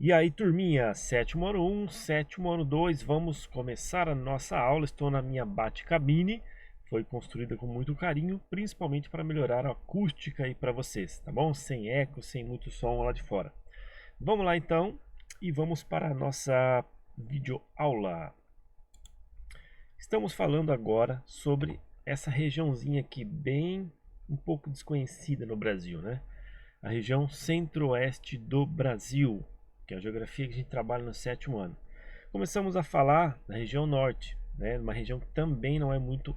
E aí, turminha, sétimo ano 1, sétimo ano 2, vamos começar a nossa aula. Estou na minha Bate-cabine, foi construída com muito carinho, principalmente para melhorar a acústica aí para vocês, tá bom? Sem eco, sem muito som lá de fora. Vamos lá então e vamos para a nossa videoaula. Estamos falando agora sobre essa regiãozinha aqui, bem um pouco desconhecida no Brasil, né? A região centro-oeste do Brasil, que é a geografia que a gente trabalha no sétimo ano. Começamos a falar da região norte, né? Uma região que também não é muito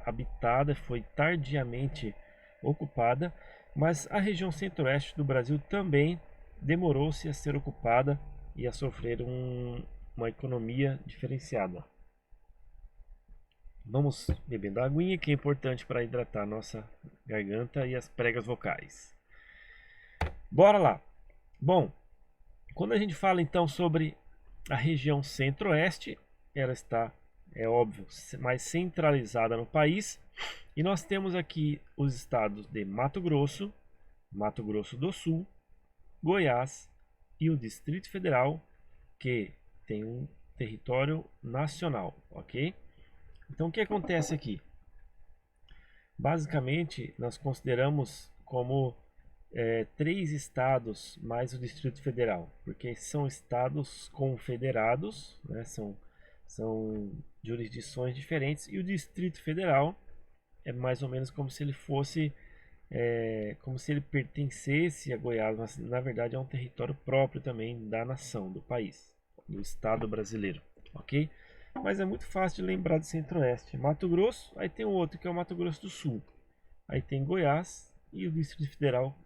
habitada, foi tardiamente ocupada, mas a região centro-oeste do Brasil também demorou-se a ser ocupada e a sofrer uma economia diferenciada. Vamos bebendo a aguinha, que é importante para hidratar a nossa garganta e as pregas vocais. Bora lá! Bom, quando a gente fala então sobre a região centro-oeste, ela está, é óbvio, mais centralizada no país. E nós temos aqui os estados de Mato Grosso, Mato Grosso do Sul, Goiás e o Distrito Federal, que tem um território nacional, ok? Então o que acontece aqui? Basicamente, nós consideramos como três estados mais o Distrito Federal, porque são estados confederados, né? São jurisdições diferentes, e o Distrito Federal é mais ou menos como se ele fosse, como se ele pertencesse a Goiás, mas na verdade é um território próprio também da nação, do país, do estado brasileiro, ok? Mas é muito fácil de lembrar do Centro-Oeste. Mato Grosso, aí tem o outro que é o Mato Grosso do Sul. Aí tem Goiás e o Distrito Federal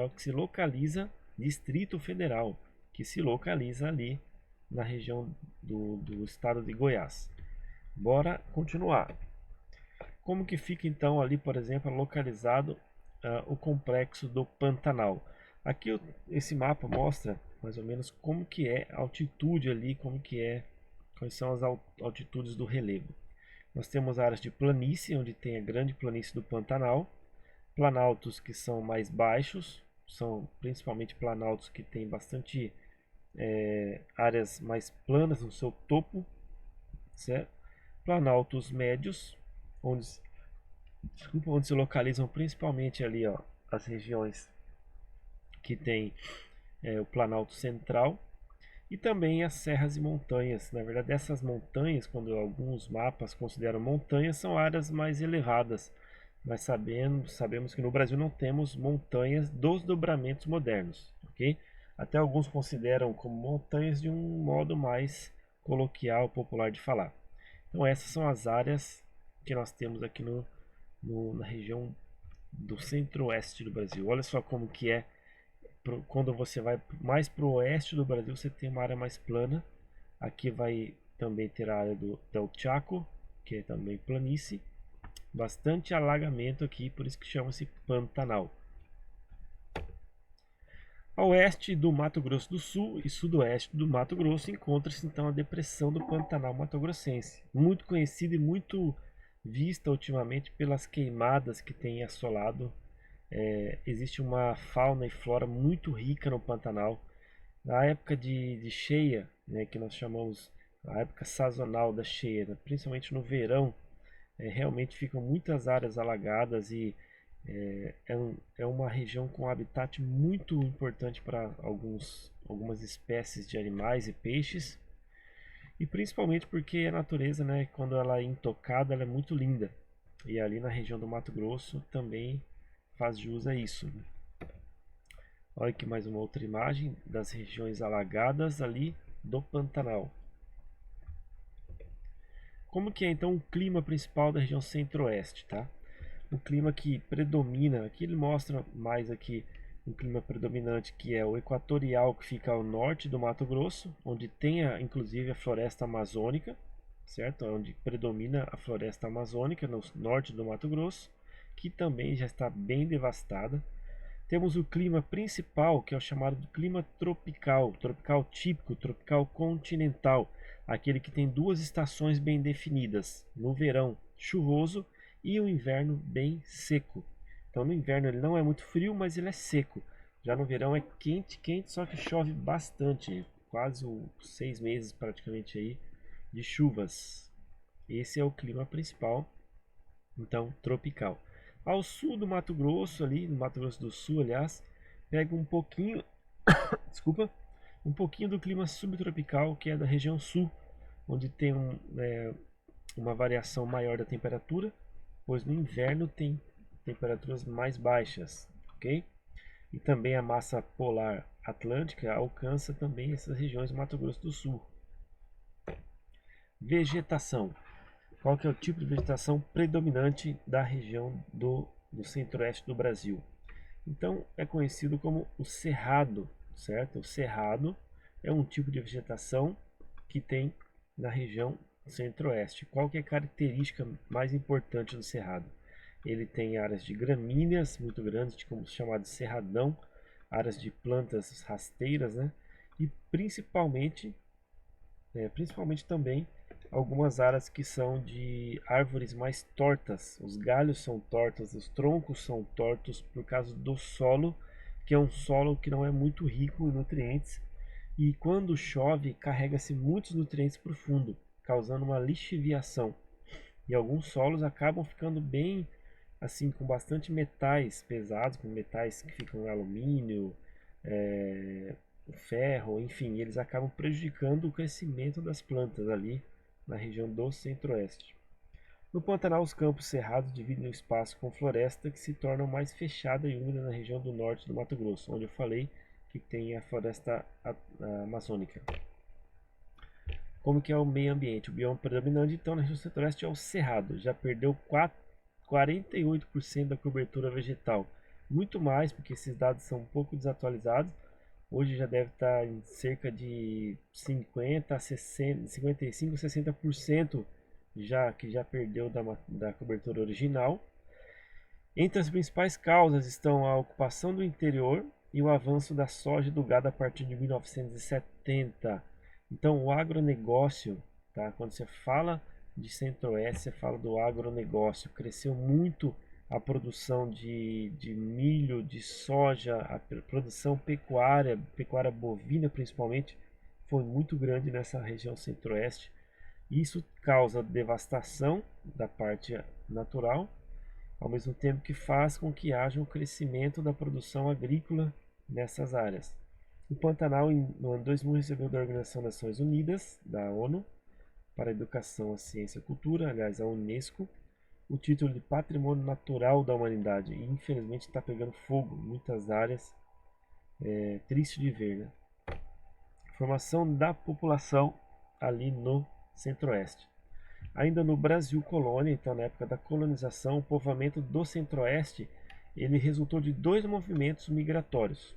que se localiza, Distrito Federal, que se localiza ali na região do estado de Goiás. Bora continuar. Como que fica então ali, por exemplo, localizado o complexo do Pantanal? Aqui esse mapa mostra mais ou menos como que é a altitude ali, quais são as altitudes do relevo. Nós temos áreas de planície, onde tem a grande planície do Pantanal, planaltos que são mais baixos, são principalmente planaltos que têm bastante áreas mais planas no seu topo, certo? Planaltos médios, onde, onde se localizam principalmente ali, ó, as regiões que tem o Planalto Central, e também as serras e montanhas. Na verdade, essas montanhas, quando alguns mapas consideram montanhas, são áreas mais elevadas. Mas sabemos que no Brasil não temos montanhas dos dobramentos modernos, ok? Até alguns consideram como montanhas de um modo mais coloquial, popular de falar. Então essas são as áreas que nós temos aqui na região do centro-oeste do Brasil. Olha só como que é quando você vai mais para o oeste do Brasil, você tem uma área mais plana. Aqui vai também ter a área del Chaco, que é também planície. Bastante alagamento aqui, por isso que chama-se Pantanal. A oeste do Mato Grosso do Sul e sudoeste do Mato Grosso encontra-se então a depressão do Pantanal Mato Grossense, muito conhecida e muito vista ultimamente pelas queimadas que tem assolado. Existe uma fauna e flora muito rica no Pantanal. Na época de cheia, né, que nós chamamos a época sazonal da cheia, né, principalmente no verão, realmente ficam muitas áreas alagadas e é uma região com habitat muito importante para algumas espécies de animais e peixes, e principalmente porque a natureza, né, quando ela é intocada, ela é muito linda, e ali na região do Mato Grosso também faz jus a isso. Olha aqui mais uma outra imagem das regiões alagadas ali do Pantanal. Como que é então o clima principal da região centro-oeste, tá? O clima que predomina, aqui ele mostra mais aqui um clima predominante que é o equatorial, que fica ao norte do Mato Grosso, onde tem inclusive a floresta amazônica, certo? Onde predomina a floresta amazônica no norte do Mato Grosso, que também já está bem devastada. Temos o clima principal, que é o chamado de clima tropical, tropical típico, tropical continental, aquele que tem duas estações bem definidas, no verão chuvoso e o inverno bem seco. Então no inverno ele não é muito frio, mas ele é seco. Já no verão é quente, quente, só que chove bastante, quase 6 meses praticamente aí de chuvas. Esse é o clima principal, então tropical. Ao sul do Mato Grosso, ali no Mato Grosso do Sul, aliás, pega um pouquinho, desculpa, um pouquinho do clima subtropical, que é da região sul, onde tem uma variação maior da temperatura, pois no inverno tem temperaturas mais baixas, ok? E também a massa polar atlântica alcança também essas regiões do Mato Grosso do Sul. Vegetação. Qual que é o tipo de vegetação predominante da região do centro-oeste do Brasil? Então é conhecido como o cerrado, certo? O cerrado é um tipo de vegetação que tem na região centro-oeste. Qual que é a característica mais importante do cerrado? Ele tem áreas de gramíneas muito grandes, como chamado cerradão, áreas de plantas rasteiras, né? E principalmente também algumas áreas que são de árvores mais tortas. Os galhos são tortos, os troncos são tortos por causa do solo, que é um solo que não é muito rico em nutrientes. E quando chove, carrega-se muitos nutrientes para o fundo, causando uma lixiviação. E alguns solos acabam ficando bem assim, com bastante metais pesados, com metais que ficam alumínio, é, ferro, enfim, eles acabam prejudicando o crescimento das plantas ali na região do centro-oeste. No Pantanal, os campos cerrados dividem o espaço com floresta que se torna mais fechada e úmida na região do norte do Mato Grosso, onde eu falei que tem a floresta amazônica. Como que é o meio ambiente? O bioma predominante, então, na região centro-oeste é o cerrado. Já perdeu 48% da cobertura vegetal. Muito mais, porque esses dados são um pouco desatualizados. Hoje já deve estar em cerca de 50 a 60, 55 a 60% que já perdeu da cobertura original. Entre as principais causas estão a ocupação do interior e o avanço da soja e do gado a partir de 1970. Então, o agronegócio, tá? Quando você fala de Centro-Oeste, você fala do agronegócio. Cresceu muito a produção de milho, de soja, a produção pecuária, pecuária bovina principalmente, foi muito grande nessa região Centro-Oeste. Isso causa devastação da parte natural, ao mesmo tempo que faz com que haja um crescimento da produção agrícola nessas áreas. O Pantanal, no ano 2000, recebeu da Organização das Nações Unidas, da ONU, para a Educação, a Ciência e a Cultura, aliás, a Unesco, o título de Patrimônio Natural da Humanidade. E infelizmente está pegando fogo em muitas áreas. É triste de ver, né? Formação da população ali no Centro-Oeste. Ainda no Brasil colônia, então na época da colonização, o povoamento do Centro-Oeste ele resultou de dois movimentos migratórios.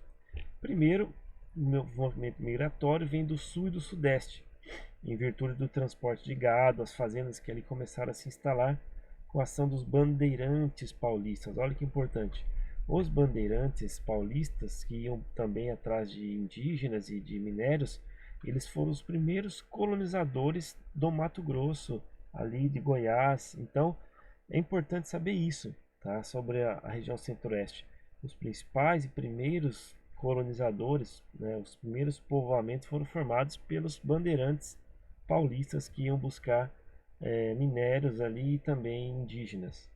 Primeiro, o movimento migratório vem do sul e do sudeste, em virtude do transporte de gado, as fazendas que ali começaram a se instalar com a ação dos bandeirantes paulistas. Olha que importante. Os bandeirantes paulistas, que iam também atrás de indígenas e de minérios, eles foram os primeiros colonizadores do Mato Grosso, ali de Goiás. Então, é importante saber isso, tá? Sobre a região centro-oeste. Os principais e primeiros colonizadores, né, os primeiros povoamentos foram formados pelos bandeirantes paulistas que iam buscar minérios ali e também indígenas.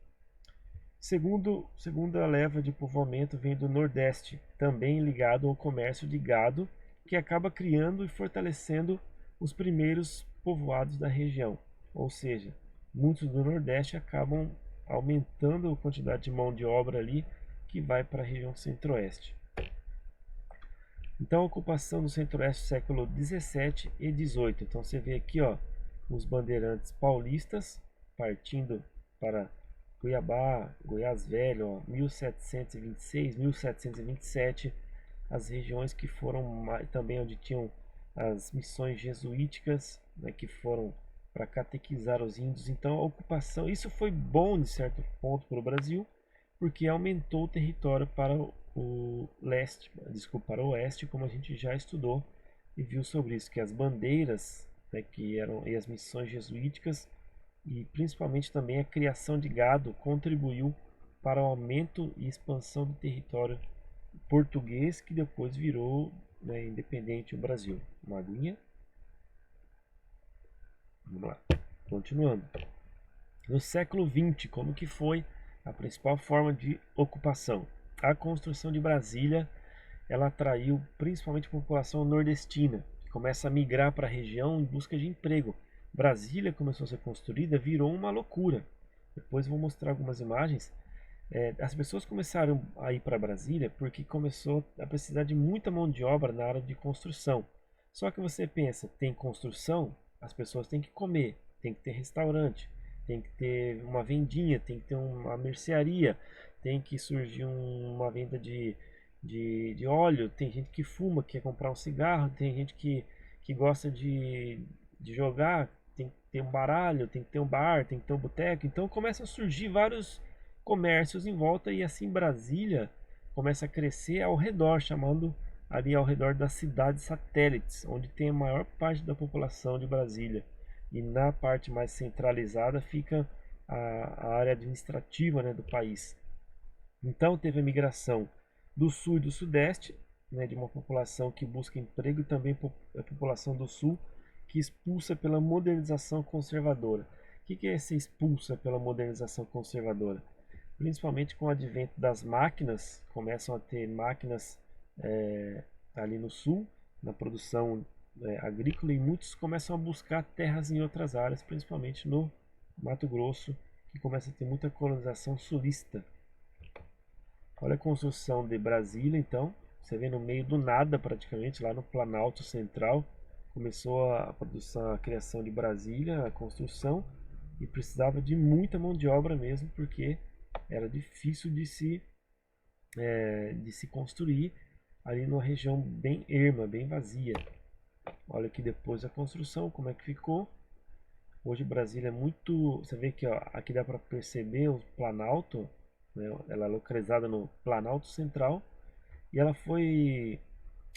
Segunda leva de povoamento vem do Nordeste, também ligado ao comércio de gado, que acaba criando e fortalecendo os primeiros povoados da região. Ou seja, muitos do Nordeste acabam aumentando a quantidade de mão de obra ali que vai para a região Centro-Oeste. Então, a ocupação do Centro-Oeste século 17 e 18. Então, você vê aqui, ó, os bandeirantes paulistas partindo para Cuiabá, Goiás Velho, ó, 1726, 1727, as regiões que foram também onde tinham as missões jesuíticas, né, que foram para catequizar os índios. Então, a ocupação, isso foi bom de certo ponto para o Brasil, porque aumentou o território para o leste, desculpa, para o oeste, como a gente já estudou e viu sobre isso, que as bandeiras, né, que eram e as missões jesuíticas e principalmente também a criação de gado contribuiu para o aumento e expansão do território português que depois virou, né, independente o Brasil. Uma aguinha. Vamos lá, continuando. No século XX, como que foi a principal forma de ocupação? A construção de Brasília, ela atraiu principalmente a população nordestina, que começa a migrar para a região em busca de emprego. Brasília começou a ser construída, virou uma loucura. Depois vou mostrar algumas imagens. As pessoas começaram a ir para Brasília porque começou a precisar de muita mão de obra na área de construção. Só que você pensa, tem construção, as pessoas têm que comer, tem que ter restaurante, tem que ter uma vendinha, tem que ter uma mercearia, tem que surgir uma venda de óleo, tem gente que fuma, quer comprar um cigarro, tem gente que gosta de jogar, tem que ter um baralho, tem que ter um bar, tem que ter um boteco. Então começam a surgir vários comércios em volta e assim Brasília começa a crescer ao redor, chamando ali ao redor das cidades satélites, onde tem a maior parte da população de Brasília. E na parte mais centralizada fica a área administrativa, né, do país. Então teve a migração do sul e do sudeste, né, de uma população que busca emprego, e também a população do sul que expulsa pela modernização conservadora. O que é essa expulsa pela modernização conservadora? Principalmente com o advento das máquinas, começam a ter máquinas ali no sul, na produção agrícola, e muitos começam a buscar terras em outras áreas, principalmente no Mato Grosso, que começa a ter muita colonização sulista. Olha a construção de Brasília, então, você vê no meio do nada praticamente, lá no Planalto Central, começou a produção, a criação de Brasília, a construção, e precisava de muita mão de obra mesmo, porque era difícil de se construir ali numa região bem erma, bem vazia. Olha aqui depois da construção, como é que ficou. Hoje Brasília é muito... Você vê que ó, aqui dá para perceber o Planalto, né? Ela é localizada no Planalto Central e ela foi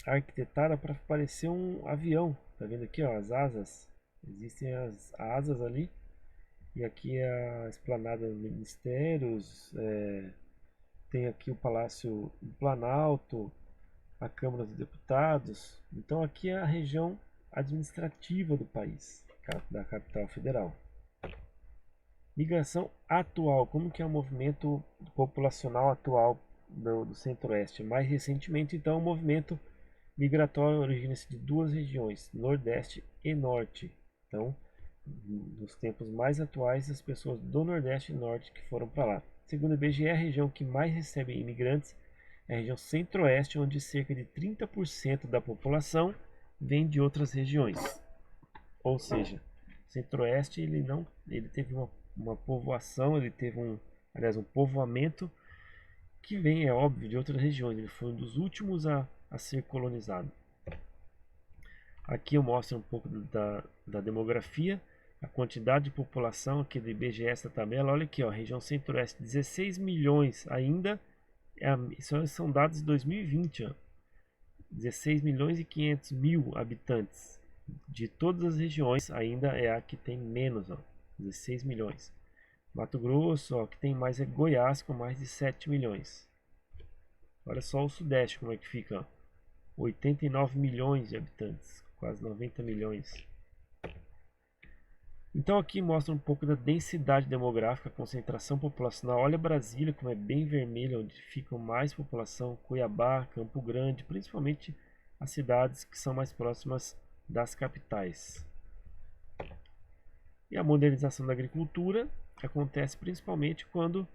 arquitetada para parecer um avião. Tá vendo aqui, ó, as asas? Existem as asas ali. E aqui é a esplanada dos ministérios, tem aqui o Palácio do Planalto, a Câmara dos Deputados. Então aqui é a região administrativa do país, da capital federal. Migração atual, como que é o movimento populacional atual do Centro-Oeste? Mais recentemente, então, o movimento migratório origina-se de duas regiões, Nordeste e Norte. Então, nos tempos mais atuais, as pessoas do Nordeste e Norte que foram para lá. Segundo o IBGE, a região que mais recebe imigrantes é a região Centro-Oeste, onde cerca de 30% da população vem de outras regiões. Ou seja, Centro-Oeste ele teve uma povoação, ele teve um povoamento que vem, é óbvio, de outras regiões. Ele foi um dos últimos a ser colonizado. Aqui eu mostro um pouco da demografia, a quantidade de população aqui do IBGE, essa tabela. Olha aqui, ó, região Centro-Oeste, 16 milhões ainda, isso são dados de 2020, ó, 16 milhões e 500 mil habitantes. De todas as regiões, ainda é a que tem menos, ó, 16 milhões. Mato Grosso, ó, que tem mais é Goiás, com mais de 7 milhões. Olha só o Sudeste como é que fica, ó, 89 milhões de habitantes, quase 90 milhões. Então aqui mostra um pouco da densidade demográfica, concentração populacional. Olha Brasília como é bem vermelha, onde fica mais população, Cuiabá, Campo Grande, principalmente as cidades que são mais próximas das capitais. E a modernização da agricultura acontece principalmente quando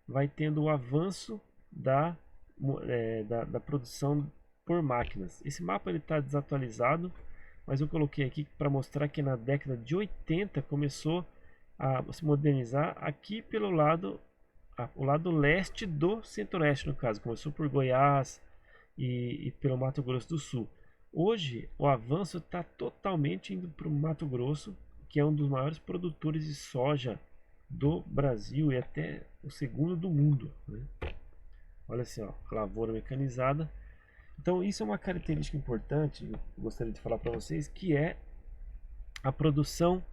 vai tendo o avanço da produção por máquinas. Esse mapa está desatualizado, mas eu coloquei aqui para mostrar que na década de 80 começou a se modernizar aqui pelo o lado leste do Centro-Oeste, no caso. Começou por Goiás e pelo Mato Grosso do Sul. Hoje o avanço está totalmente indo para o Mato Grosso, que é um dos maiores produtores de soja do Brasil e até o segundo do mundo, né? Olha assim, ó, lavoura mecanizada. Então isso é uma característica importante, eu gostaria de falar para vocês, que é a produção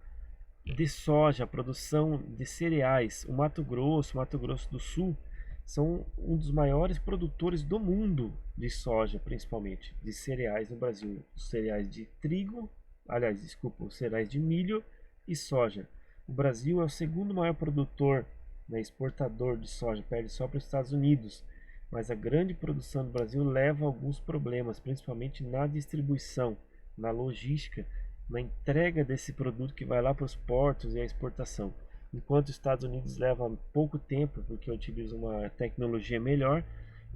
de soja, a produção de cereais. O Mato Grosso do Sul, são um dos maiores produtores do mundo de soja, principalmente, de cereais no Brasil. Os cereais de trigo, aliás, desculpa, os cereais de milho e soja. O Brasil é o segundo maior produtor, né, exportador de soja, perde só para os Estados Unidos. Mas a grande produção do Brasil leva a alguns problemas, principalmente na distribuição, na logística, na entrega desse produto que vai lá para os portos e a exportação. Enquanto os Estados Unidos leva pouco tempo, porque utiliza uma tecnologia melhor,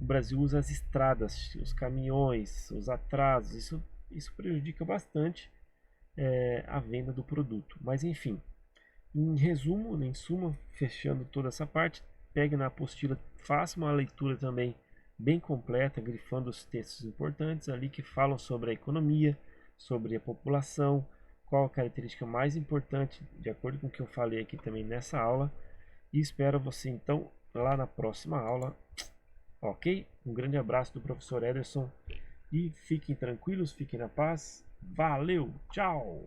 o Brasil usa as estradas, os caminhões, os atrasos. Isso prejudica bastante a venda do produto. Mas enfim, em resumo, em suma, fechando toda essa parte, pegue na apostila, faça uma leitura também bem completa, grifando os textos importantes ali que falam sobre a economia, sobre a população, qual a característica mais importante, de acordo com o que eu falei aqui também nessa aula. E espero você então lá na próxima aula, ok? Um grande abraço do professor Ederson e fiquem tranquilos, fiquem na paz. Valeu, tchau!